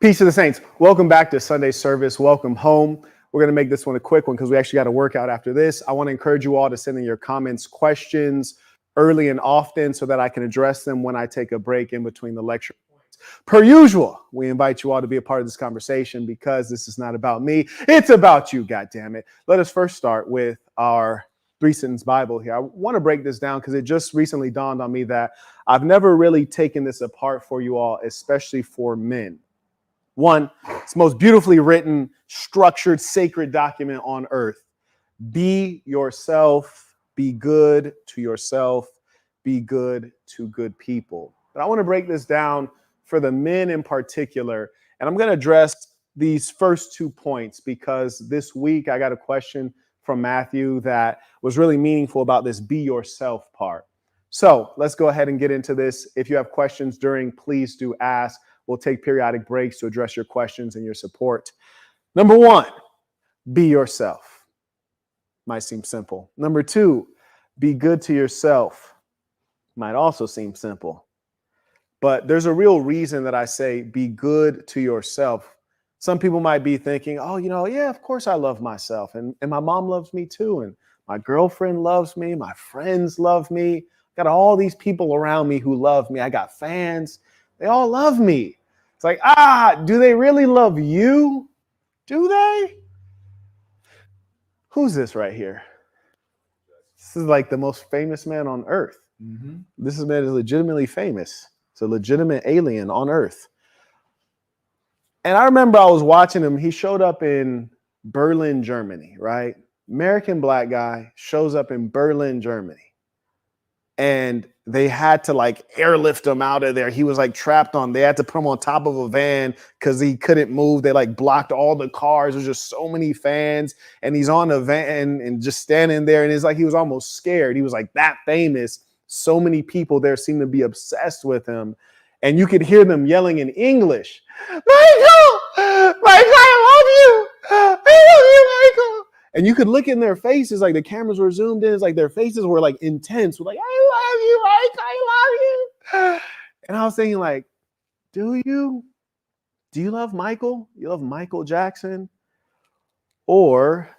Peace to the saints. Welcome back to Sunday service. Welcome home. We're going to make this one a quick one because we actually got a workout after this. I want to encourage you all to send in your comments, questions early and often so that I can address them when I take a break in between the lecture points. Per usual, we invite you all to be a part of this conversation because this is not about me. It's about you, goddammit. Let us first start with our three-sentence Bible here. I want to break this down because it just recently dawned on me that I've never really taken this apart for you all, especially for men. One, it's the most beautifully written, structured, sacred document on earth. Be yourself, be good to yourself, be good to good people. But I want to break this down for the men in particular, and I'm going to address these first 2 points because this week I got a question from Matthew that was really meaningful about this be yourself part. So let's go ahead and get into this. If you have questions during, please do ask. We'll take periodic breaks to address your questions and your support. Number one, be yourself. Might seem simple. Number two, be good to yourself. Might also seem simple. But there's a real reason that I say be good to yourself. Some people might be thinking, oh, yeah, of course I love myself. And my mom loves me too. And my girlfriend loves me. My friends love me. Got all these people around me who love me. I got fans. They all love me. It's like, do they really love you? Do they? Who's this right here? This is like the most famous man on earth. Mm-hmm. This man is legitimately famous. It's a legitimate alien on earth. And I remember I was watching him. He showed up in Berlin, Germany, right? American black guy shows up in Berlin, Germany. And they had to airlift him out of there. He was trapped on. They had to put him on top of a van because he couldn't move. They blocked all the cars. There's just so many fans, and he's on a van and just standing there. And it's like he was almost scared. He was that famous. So many people there seemed to be obsessed with him, and you could hear them yelling in English, "Michael, Michael, I love you, Michael." And you could look in their faces, the cameras were zoomed in. It's their faces were intense. With I love you, Mike. I love you. And I was thinking, do you? Do you love Michael? You love Michael Jackson? Or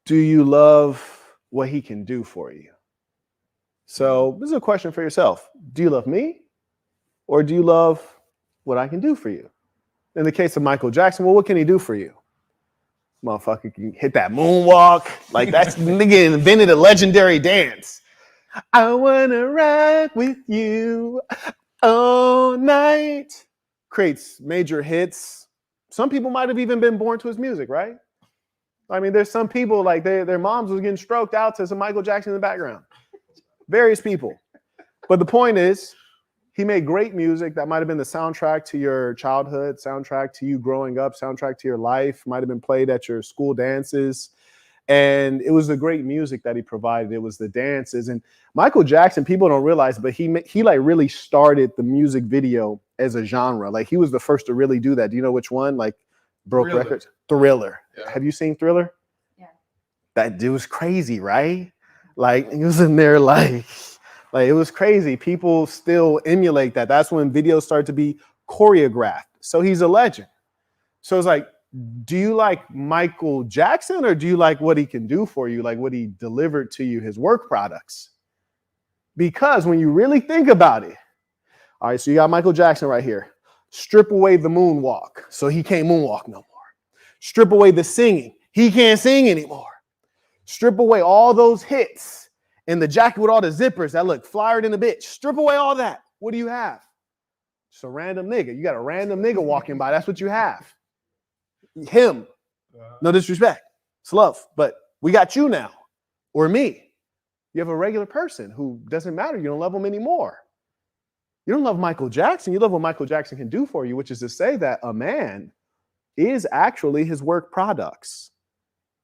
do you love what he can do for you? So this is a question for yourself. Do you love me? Or do you love what I can do for you? In the case of Michael Jackson, well, what can he do for you? Motherfucker can hit that moonwalk. That's nigga invented a legendary dance. I wanna rock with you all night. Creates major hits. Some people might have even been born to his music, right? I mean, there's some people their moms was getting stroked out to some Michael Jackson in the background. Various people. But the point is, he made great music that might have been the soundtrack to your childhood, soundtrack to you growing up, soundtrack to your life, might have been played at your school dances. And it was the great music that he provided. It was the dances. And Michael Jackson, people don't realize, but he really started the music video as a genre. He was the first to really do that. Do you know which one? Broke Thriller. records? Thriller. Yeah. Have you seen Thriller? Yeah. That dude was crazy, right? He was in there it was crazy. People still emulate that. That's when videos start to be choreographed. So he's a legend. So it's do you like Michael Jackson or do you like what he can do for you? What he delivered to you, his work products? Because when you really think about it, all right, so you got Michael Jackson right here. Strip away the moonwalk. So he can't moonwalk no more. Strip away the singing. He can't sing anymore. Strip away all those hits. And the jacket with all the zippers that look flyer than a bitch. Strip away all that. What do you have? Just a random nigga. You got a random nigga walking by. That's what you have. Him. No disrespect. It's love. But we got you now. Or me. You have a regular person who doesn't matter. You don't love him anymore. You don't love Michael Jackson. You love what Michael Jackson can do for you, which is to say that a man is actually his work products.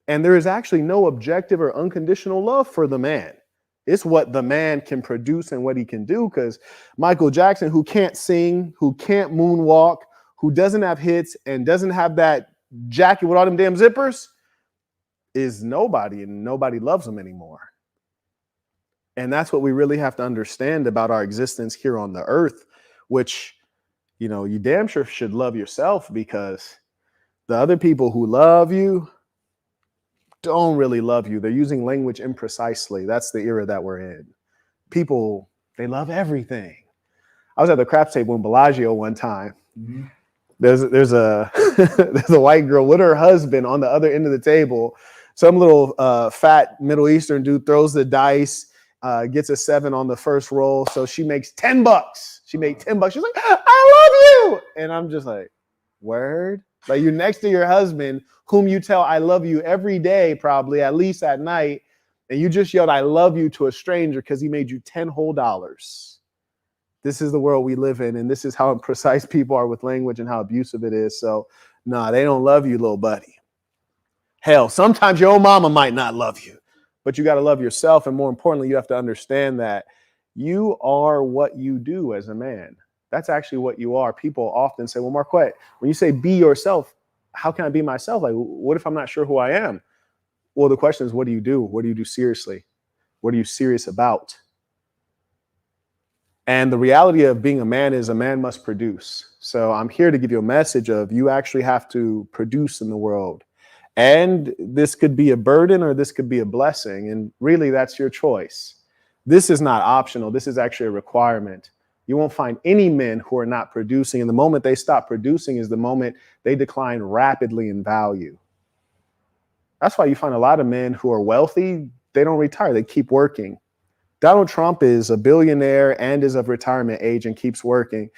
And there is actually no objective or unconditional love for the man. It's what the man can produce and what he can do, because Michael Jackson, who can't sing, who can't moonwalk, who doesn't have hits and doesn't have that jacket with all them damn zippers, is nobody, and nobody loves him anymore. And that's what we really have to understand about our existence here on the earth, which you damn sure should love yourself, because the other people who love you don't really love you. They're using language imprecisely. That's the era that we're in. People, they love everything. I was at the craps table in Bellagio one time. Mm-hmm. There's a there's a white girl with her husband on the other end of the table. Some little fat Middle Eastern dude throws the dice, gets a 7 on the first roll. So she makes $10. She made $10. She's like, I love you. And I'm just like, word? Like, you're next to your husband, whom you tell I love you every day, probably at least at night. And you just yelled, I love you to a stranger because he made you $10 whole. This is the world we live in. And this is how imprecise people are with language and how abusive it is. So, nah, they don't love you, little buddy. Hell, sometimes your own mama might not love you, but you got to love yourself. And more importantly, you have to understand that you are what you do as a man. That's actually what you are. People often say, well, Marquett, when you say be yourself, how can I be myself? Like, what if I'm not sure who I am? Well, the question is, what do you do? What do you do seriously? What are you serious about? And the reality of being a man is a man must produce. So I'm here to give you a message of you actually have to produce in the world. And this could be a burden or this could be a blessing. And really, that's your choice. This is not optional. This is actually a requirement. You won't find any men who are not producing. And the moment they stop producing is the moment they decline rapidly in value. That's why you find a lot of men who are wealthy, they don't retire. They keep working. Donald Trump is a billionaire and is of retirement age and keeps working.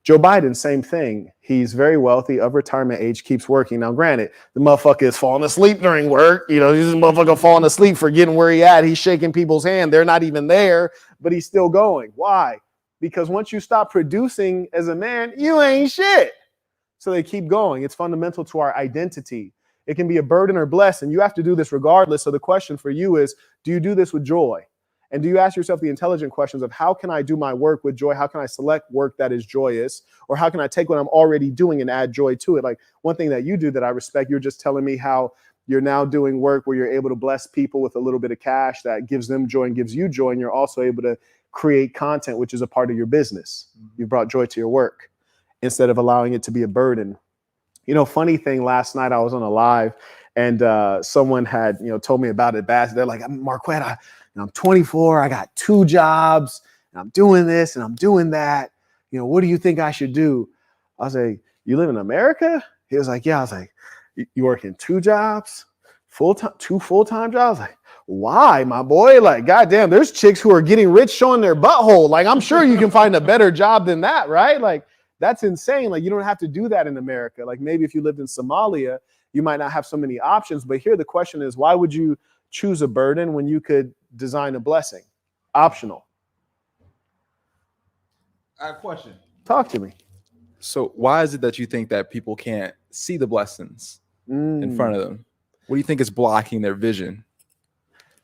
Joe Biden, same thing. He's very wealthy, of retirement age, keeps working. Now, granted, the motherfucker is falling asleep during work. He's a motherfucker falling asleep, forgetting where he at. He's shaking people's hand. They're not even there, but he's still going. Why? Because once you stop producing as a man, you ain't shit. So they keep going. It's fundamental to our identity. It can be a burden or blessing. You have to do this regardless. So the question for you is, do you do this with joy? And do you ask yourself the intelligent questions of how can I do my work with joy? How can I select work that is joyous? Or how can I take what I'm already doing and add joy to it? Like, one thing that you do that I respect, you're just telling me how you're now doing work where you're able to bless people with a little bit of cash that gives them joy and gives you joy. And you're also able to create content, which is a part of your business. You brought joy to your work instead of allowing it to be a burden. Funny thing, last night I was on a live and someone had, told me about it bad. They're like, Marquett, I'm 24. I got 2 jobs and I'm doing this and I'm doing that. What do you think I should do? I was like, you live in America? He was like, yeah. I was like, you work in 2 jobs, full-time, 2 full-time jobs? Like, why, my boy? Like, goddamn, there's chicks who are getting rich showing their butthole. Like, I'm sure you can find a better job than that, right? Like, that's insane. Like, you don't have to do that in America. Like, maybe if you lived in Somalia, you might not have so many options. But here the question is, why would you choose a burden when you could design a blessing? Optional. I have a question. Talk to me. So why is it that you think that people can't see the blessings in front of them? What do you think is blocking their vision?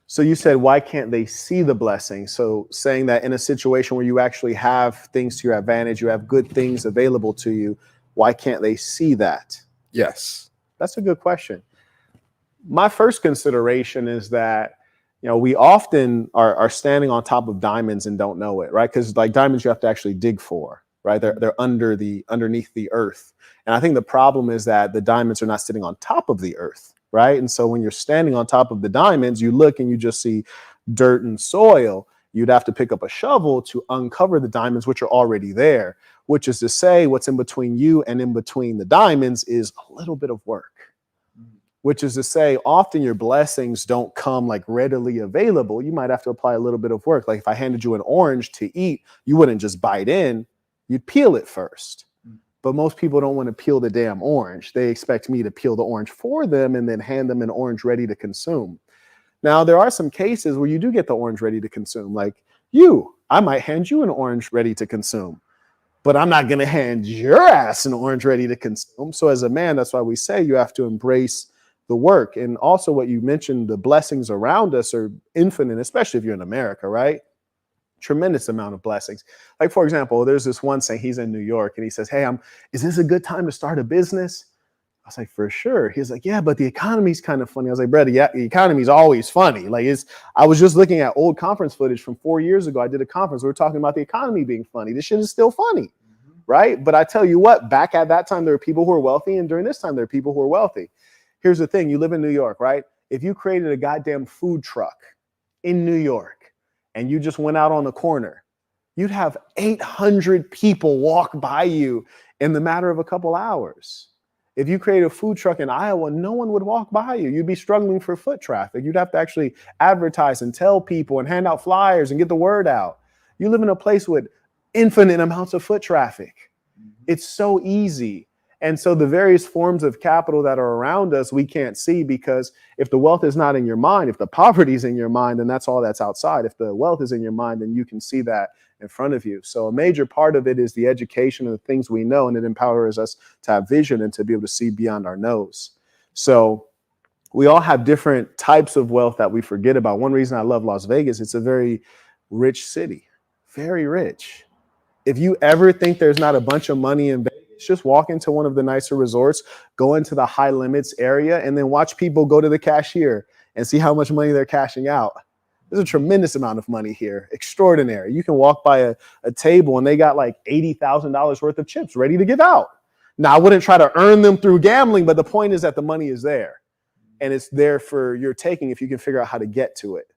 So you said, why can't they see the blessing? So saying that in a situation where you actually have things to your advantage, you have good things available to you, why can't they see that? Yes. That's a good question. My first consideration is that, we often are standing on top of diamonds and don't know it, right? Because like diamonds, you have to actually dig for, right? They're underneath the earth. And I think the problem is that the diamonds are not sitting on top of the earth, right? And so when you're standing on top of the diamonds, you look and you just see dirt and soil. You'd have to pick up a shovel to uncover the diamonds, which are already there, which is to say what's in between you and in between the diamonds is a little bit of work. Which is to say, often your blessings don't come like readily available. You might have to apply a little bit of work. Like if I handed you an orange to eat, you wouldn't just bite in, you'd peel it first. But most people don't want to peel the damn orange. They expect me to peel the orange for them and then hand them an orange ready to consume. Now, there are some cases where you do get the orange ready to consume. Like I might hand you an orange ready to consume, but I'm not going to hand your ass an orange ready to consume. So as a man, that's why we say you have to embrace the work. And also what you mentioned, the blessings around us are infinite, especially if you're in America, right? Tremendous amount of blessings. Like, for example, there's this one saying, he's in New York and he says, hey, is this a good time to start a business? I was like, for sure. He's like, yeah, but the economy's kind of funny. I was like, brother, yeah, the economy's always funny. Like I was just looking at old conference footage from 4 years ago. I did a conference. We were talking about the economy being funny. This shit is still funny. right? But I tell you what, back at that time, there were people who were wealthy, and during this time, there are people who are wealthy. Here's the thing. You live in New York, right? If you created a goddamn food truck in New York and you just went out on the corner, you'd have 800 people walk by you in the matter of a couple hours. If you create a food truck in Iowa, no one would walk by you. You'd be struggling for foot traffic. You'd have to actually advertise and tell people and hand out flyers and get the word out. You live in a place with infinite amounts of foot traffic. It's so easy. And so the various forms of capital that are around us, we can't see, because if the wealth is not in your mind, if the poverty is in your mind, then that's all that's outside. If the wealth is in your mind, then you can see that in front of you. So a major part of it is the education and the things we know, and it empowers us to have vision and to be able to see beyond our nose. So we all have different types of wealth that we forget about. One reason I love Las Vegas, it's a very rich city, very rich. If you ever think there's not a bunch of money in Vegas, just walk into one of the nicer resorts, go into the high limits area, and then watch people go to the cashier and see how much money they're cashing out. There's a tremendous amount of money here. Extraordinary. You can walk by a table and they got like $80,000 worth of chips ready to give out. Now, I wouldn't try to earn them through gambling, but the point is that the money is there. And it's there for your taking if you can figure out how to get to it.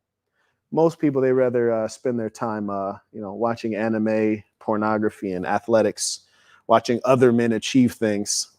Most people, they rather spend their time watching anime, pornography, and athletics, watching other men achieve things.